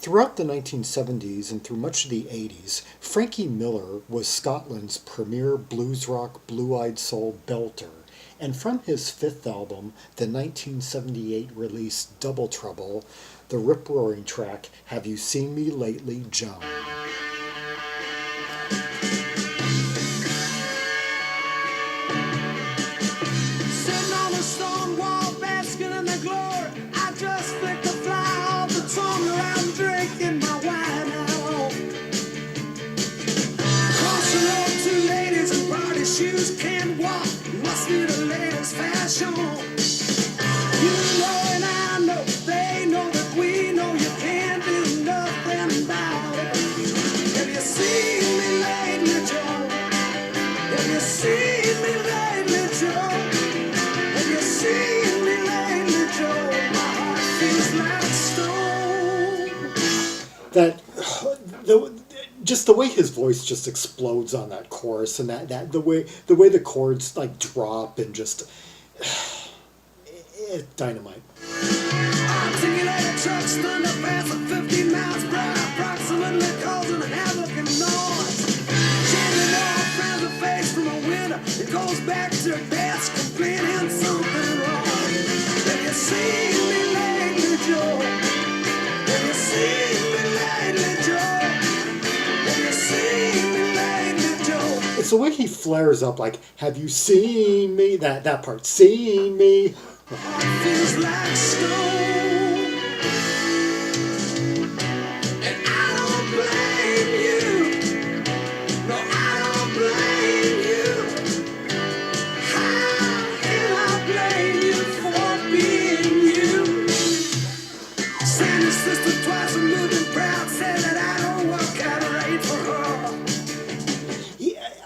Throughout the 1970s and through much of the 80s, Frankie Miller was Scotland's premier blues rock, blue-eyed soul belter, and from his fifth album, the 1978 release Double Trouble, the rip-roaring track Have You Seen Me Lately, Joan? Shoes can walk, must be the latest fashion. You know and I know, they know that we know you can't do nothing about it. Have you seen me lately, Joe? Have you seen me lately, Joe? Have you seen me lately, Joe? My heart feels like stone. Just the way his voice just explodes on that chorus, and that the way the chords like drop and just it's dynamite. Articulated trucks thunder past at 50 miles per hour, approximately causing havoc and noise. Changing all kinds of face from a window, it goes back to her desk, complaining something wrong. Have you seen me lately, Joe? Have you seen me lately, Joe? It's the way he flares up, like, have you seen me? That part, seen me. Feels like stone. And I don't blame you. No, I don't blame you. How can I blame you for being you? Seen your sister twice and moving proud, said that I don't work out right for her.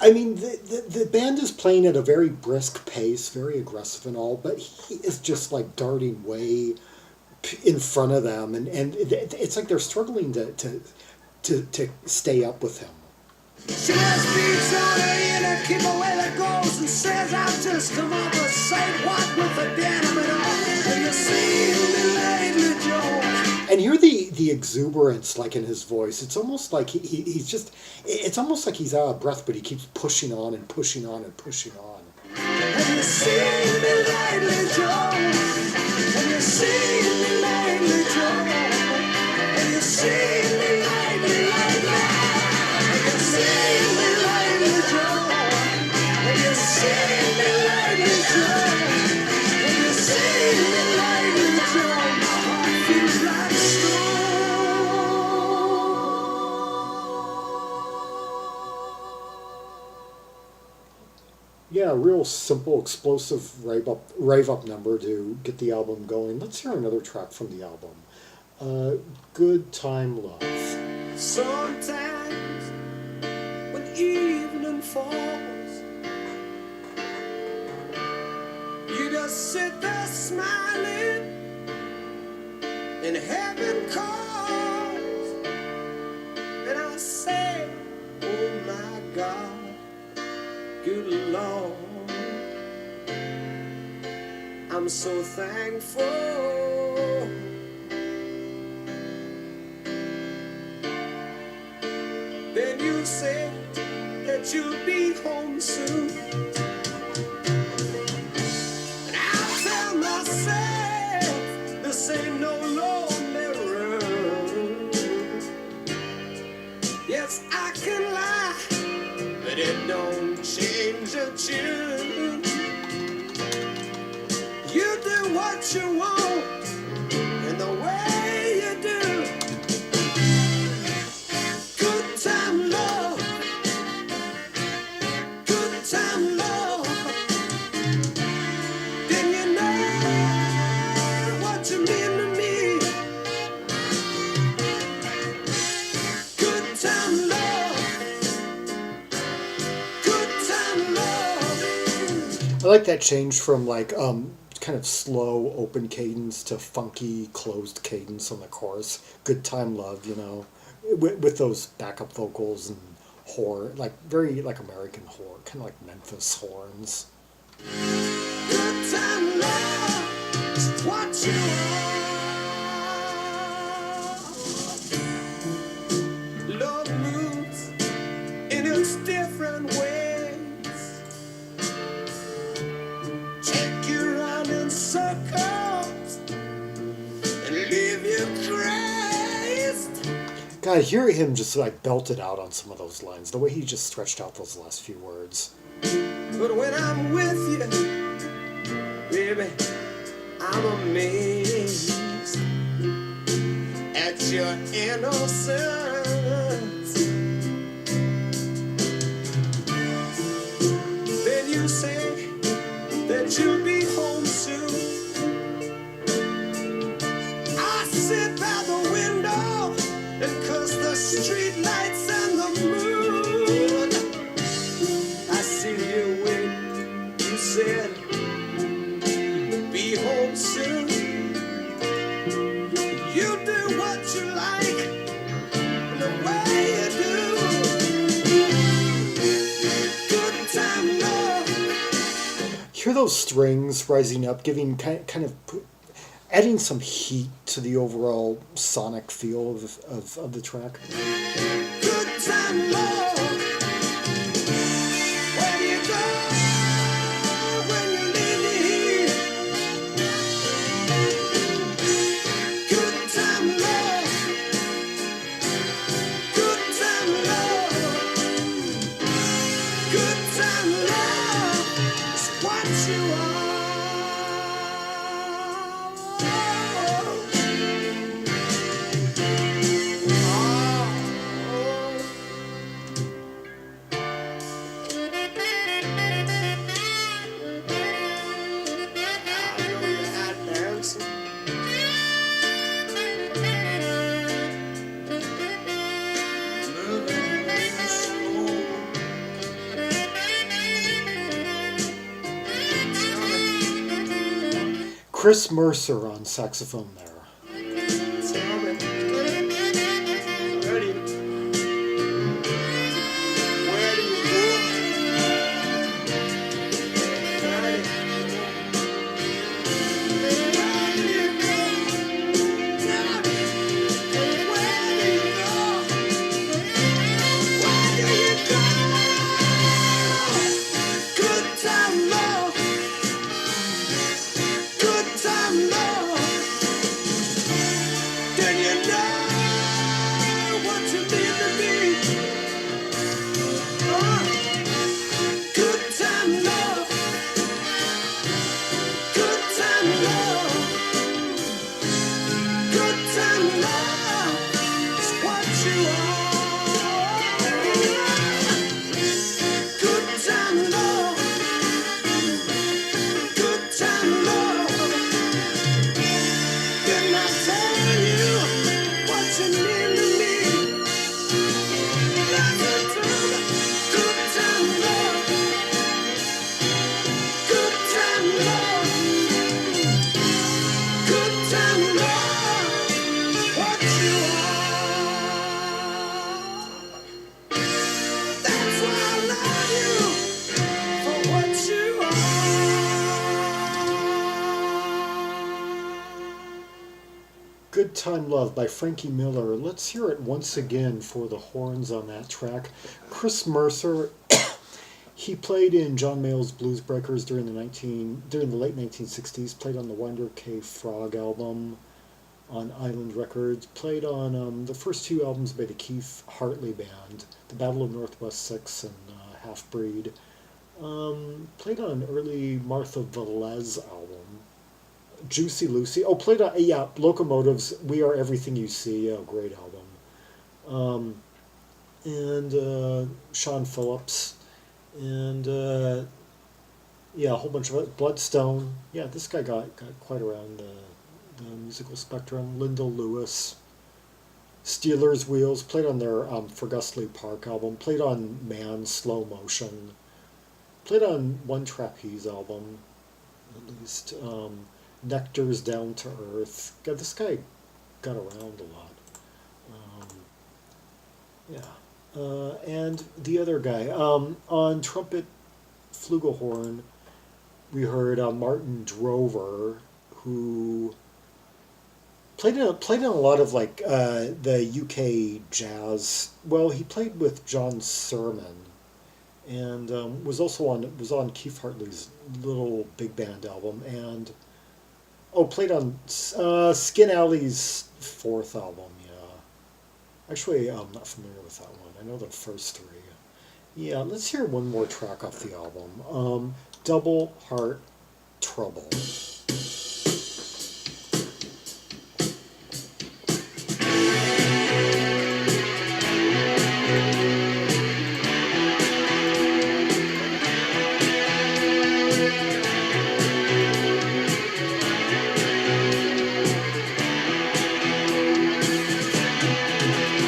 I mean, the band is playing at a very brisk pace, very aggressive and all, but he is just like darting way in front of them, and it's like they're struggling to stay up with him. She has beats on her ear that keep away that goes and says I've just come up with say what with the dynamite on. Have you seen me lately, Joe? And hear the exuberance like in his voice. It's almost like it's almost like he's out of breath, but he keeps pushing on and pushing on and pushing on. Have you seen me lately, Joe? Have you seen me lately, Joe? Have you seen me lately, lately? Have you seen me lately, Joe? Have you seen me lately, Joe? Have you seen me lately, Joe? My heart feels like stone. Yeah, a real simple, explosive rave up number to get the album going. Let's hear another track from the album. Good Time Love. Sometimes when evening falls, you just sit there smiling and heaven calls, and I say, oh my God, good Lord, I'm so thankful. Then you said that you'll be home soon, and I'll tell myself this ain't no lonely road. Yes, I can lie, but it don't change a tune. You do what you want and the way you do. Good time love, good time love. Then you know what you mean to me. Good time love, good time love. I like that change from like kind of slow open cadence to funky closed cadence on the chorus. Good Time Love, you know, with those backup vocals and horn, like very like American horn, kind of like Memphis horns. Good time love is what you are. God, hear him just like belt it out on some of those lines. The way he just stretched out those last few words. But when I'm with you, baby, I'm amazed at your innocence. Then you say that you'll be home soon. I sit by the window and cuss the street lights and the moon. I see you wait, you said, be home soon. You do what you like, the way you do. Good time love. Hear those strings rising up, giving kind of adding some heat to the overall sonic feel of the track. Good time love. Where do you go when you leave me here? Good time love. Good time love. Good time love is what you are. Chris Mercer on saxophone there. Tell me, where do you go? Good time love. Good time love. Then you know what you need to be. Good time love. Good time love. Good time love is what you are. Good time love. Good time love. Didn't I tell you what you need to be? That's the truth. Good time love. Good time love. Good time love. What you are. That's why I love you for what you are. Good Time Love by Frankie Miller. Let's hear it once again for the horns on that track. Chris Mercer, he played in John Mayall's Blues Breakers during the late 1960s, played on the Winder K. Frog album on Island Records, played on the first two albums by the Keith Hartley Band, The Battle of Northwest Six and Half Breed. Played on an early Martha Velez album. Juicy Lucy. Oh, played on, Locomotives, We Are Everything You See. Oh, great album. And Sean Phillips. And, a whole bunch of it. Bloodstone. Yeah, this guy got quite around the musical spectrum. Lyndall Lewis. Steelers Wheels. Played on their For Gustley Park album. Played on Man, Slow Motion. Played on one Trapeze album, at least. Nectar's Down to Earth. God, this guy got around a lot. And the other guy. On trumpet, flugelhorn, we heard Martin Drover, who played in a lot of like the UK jazz. Well, he played with John Sermon, and was on Keith Hartley's little big band album, and played on Skin Alley's fourth album. Actually, I'm not familiar with that one. I know the first three. Yeah, let's hear one more track off the album. Double Heart Trouble.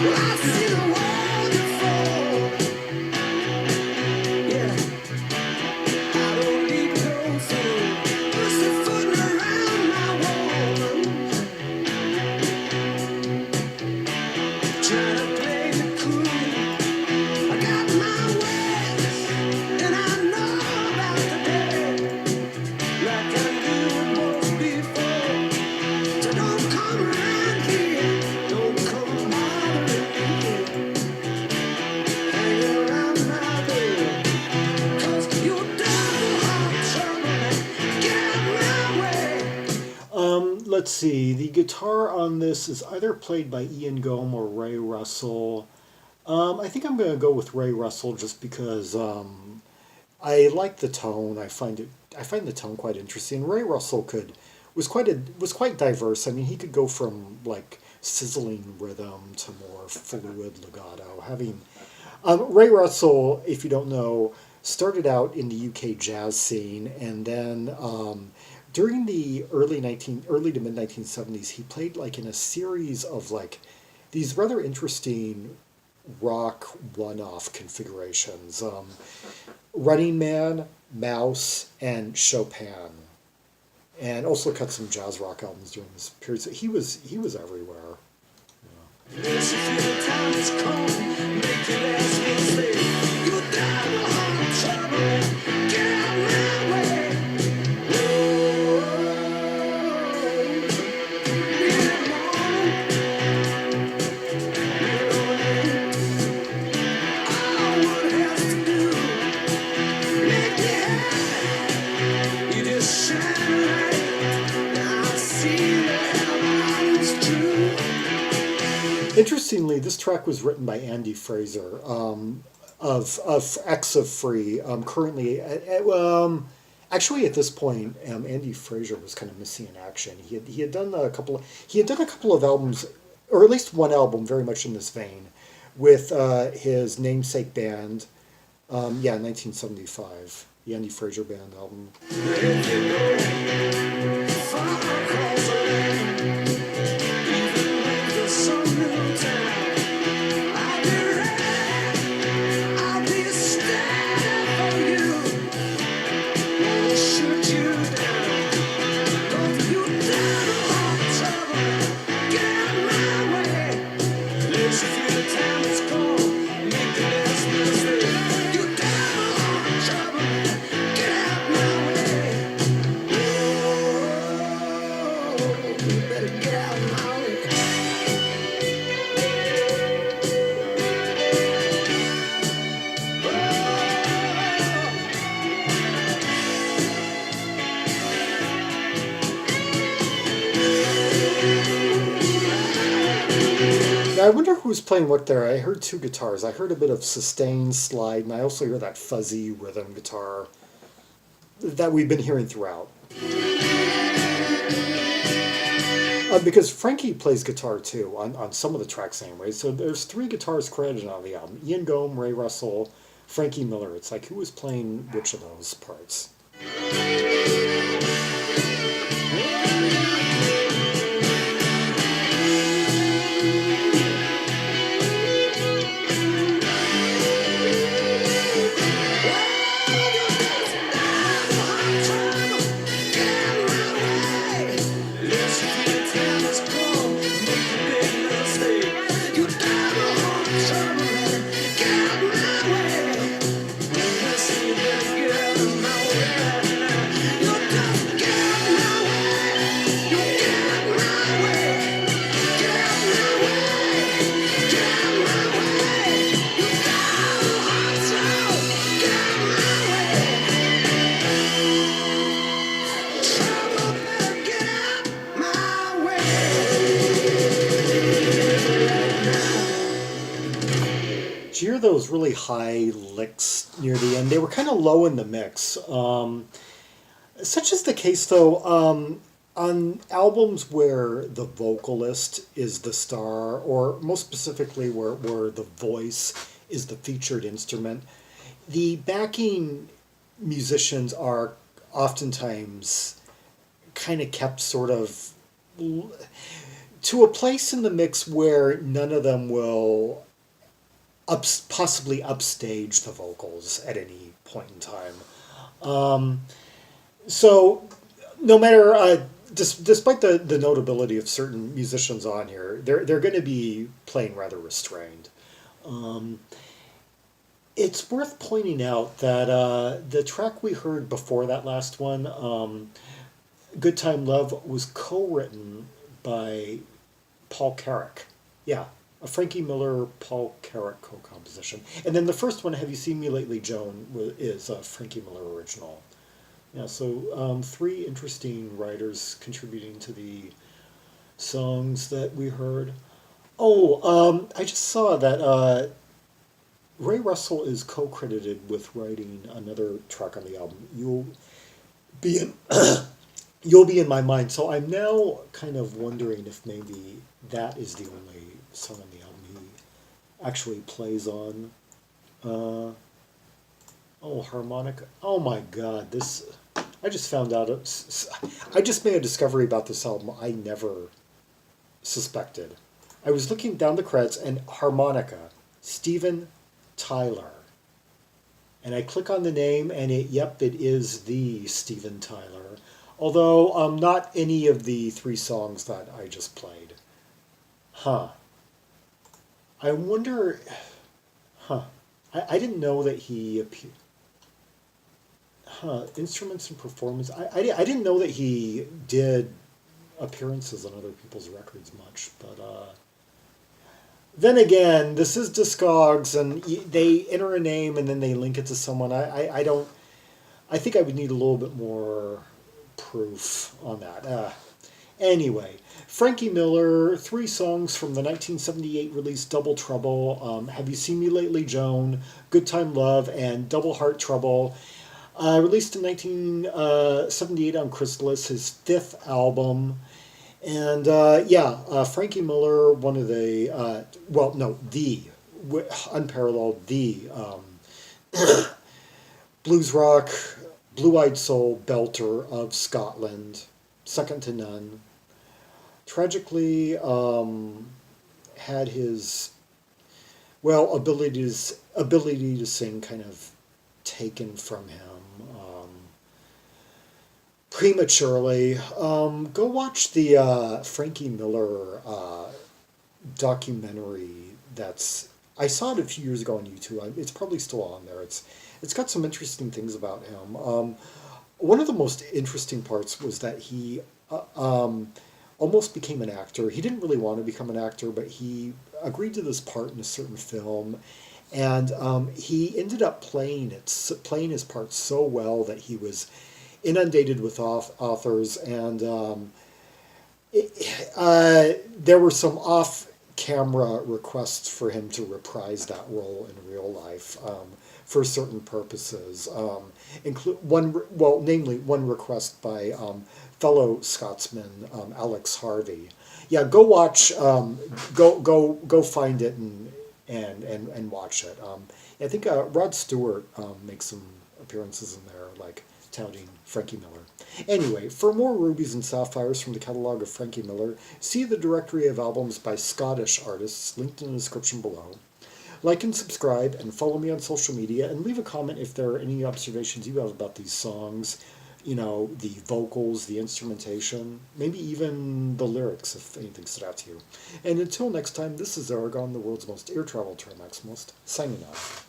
Well, I see the world before. Yeah, I don't need no fool. Pussyfooting around my woman, trying to play the cool. I got my ways, and I know about the day, like I knew once before. So don't come around here, don't come bothering me. Hang around my door, 'cause you double heart trouble. Get out my way. Let's see. The guitar on this is either played by Ian Gomm or Ray Russell. I think I'm going to go with Ray Russell just because I like the tone. I find the tone quite interesting. Ray Russell was quite diverse. I mean, he could go from like sizzling rhythm to more fluid legato. Having Ray Russell, if you don't know, started out in the UK jazz scene, and then during the early to mid 1970s, he played like in a series of like these rather interesting rock one-off configurations. Running Man, Mouse, and Chopin, and also cut some jazz rock albums during this period. So he was everywhere. Yes, you feel the time has come, make your last mistake. You double heart trouble. Get out my way. Interestingly, this track was written by Andy Fraser of X of Free. Currently, actually at this point, Andy Fraser was kind of missing in action. He had done a couple of albums, or at least one album, very much in this vein, with his namesake band. 1975, the Andy Fraser Band album. Now, I wonder who's playing what there. I heard two guitars. I heard a bit of sustain, slide, and I also hear that fuzzy rhythm guitar that we've been hearing throughout. Because Frankie plays guitar too on some of the tracks anyway. So there's three guitars credited on the album. Ian Gomm, Ray Russell, Frankie Miller. It's like who was playing which of those parts. Did you hear those really high licks near the end? They were kind of low in the mix. Such is the case, though, on albums where the vocalist is the star, or most specifically where the voice is the featured instrument, the backing musicians are oftentimes kind of kept sort of to a place in the mix where none of them will possibly upstage the vocals at any point in time. So, no matter, despite the notability of certain musicians on here, they're going to be playing rather restrained. It's worth pointing out that the track we heard before that last one, Good Time Love, was co-written by Paul Carrack. Yeah, a Frankie Miller, Paul Carrack co-composition. And then the first one, Have You Seen Me Lately, Joan, is a Frankie Miller original. Yeah, so three interesting writers contributing to the songs that we heard. Oh, I just saw that Ray Russell is co-credited with writing another track on the album. Be in, You'll Be in My Mind. So I'm now kind of wondering if maybe that is the only song on the album he actually plays on. Oh, harmonica. Oh my God, this... I just found out... I just made a discovery about this album I never suspected. I was looking down the credits and harmonica, Steven Tyler. And I click on the name and it is the Steven Tyler. Although not any of the three songs that I just played. Huh. I wonder... Huh. I didn't know that he appeared... Huh, instruments and performance. I didn't know that he did appearances on other people's records much, but then again, this is Discogs, and they enter a name and then they link it to someone. I don't. I think I would need a little bit more proof on that. Anyway, Frankie Miller, three songs from the 1978 release Double Trouble, Have You Seen Me Lately, Joan, Good Time Love, and Double Heart Trouble. Released in 1978 on Chrysalis, his fifth album. And Frankie Miller, one of the, unparalleled, the blues rock, blue-eyed soul belter of Scotland, second to none. Tragically, had his, ability to sing kind of taken from him prematurely. Go watch the Frankie Miller documentary. I saw it a few years ago on YouTube. It's probably still on there. It's got some interesting things about him. One of the most interesting parts was that he almost became an actor. He didn't really want to become an actor, but he agreed to this part in a certain film. And he ended up playing his part so well that he was inundated with authors, and there were some off-camera requests for him to reprise that role in real life for certain purposes. Namely one request by fellow Scotsman Alex Harvey. Yeah, go watch. Go find it and watch it. I think Rod Stewart makes some appearances in there, like touting Frankie Miller. Anyway, for more rubies and sapphires from the catalog of Frankie Miller, see the directory of albums by Scottish artists linked in the description below. Like and subscribe, and follow me on social media, and leave a comment if there are any observations you have about these songs, the vocals, the instrumentation, maybe even the lyrics, if anything stood out to you. And until next time, this is Zaragon, the world's most ear-traveled maximalist, signing off.